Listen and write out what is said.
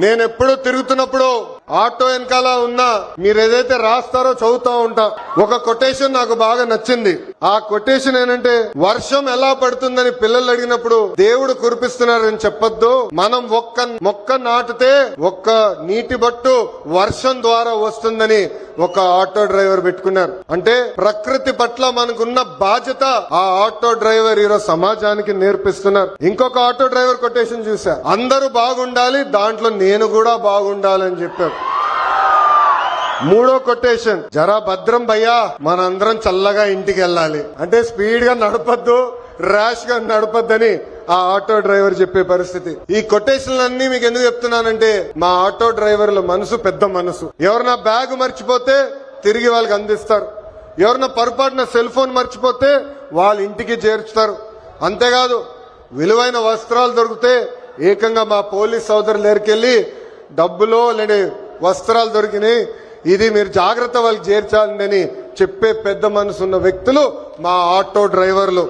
నేను ఎప్పుడు తిరుగుతున్నప్పుడు ఆటో వెనకాల ఉన్నా మీరు ఏదైతే రాస్తారో చదువుతా ఉంటా. ఒక కొటేషన్ నాకు బాగా నచ్చింది. ఆ కొటేషన్ ఏంటంటే, వర్షం ఎలా పడుతుందని పిల్లలు అడిగినప్పుడు దేవుడు కురిపిస్తున్నారని చెప్పొద్దు, మనం ఒక్క మొక్క నాటితే ఒక్క నీటి బట్టు వర్షం ద్వారా వస్తుందని ఒక ఆటో డ్రైవర్ పెట్టుకున్నారు. అంటే ప్రకృతి పట్ల మనకున్న బాధ్యత ఆ ఆటో డ్రైవర్ ఈరోజు సమాజానికి నేర్పిస్తున్నారు. ఇంకొక ఆటో డ్రైవర్ కొటేషన్ చూసా, అందరూ బాగుండాలి, దాంట్లో నేను కూడా బాగుండాలని చెప్పారు. మూడో కొటేషన్, జరా భద్రం భయ్యా, మనందరం చల్లగా ఇంటికి వెళ్ళాలి. అంటే స్పీడ్ గా నడపద్దు, ర్యాష్ గా నడపద్దని ఆ ఆటో డ్రైవర్ చెప్పే పరిస్థితి. ఈ కొటేషన్లన్నీ మీకు ఎందుకు చెప్తున్నానంటే, మా ఆటో డ్రైవర్ల మనసు పెద్ద మనసు. ఎవరన్నా బ్యాగ్ మర్చిపోతే తిరిగి వాళ్ళకి అందిస్తారు. ఎవరన్నా పొరపాటున సెల్ ఫోన్ మర్చిపోతే వాళ్ళ ఇంటికి చేర్చుతారు. అంతేకాదు, విలువైన వస్త్రాలు దొరికితే ఏకంగా మా పోలీస్ సోదరులు దగ్గరికెళ్లి డబ్బులో లేని వస్త్రాలు దొరికినాయి, ఇది మీరు జాగ్రత్త వాళ్ళకి చేర్చాలని చెప్పే పెద్ద మనసున్న వ్యక్తులు మా ఆటో డ్రైవర్లు.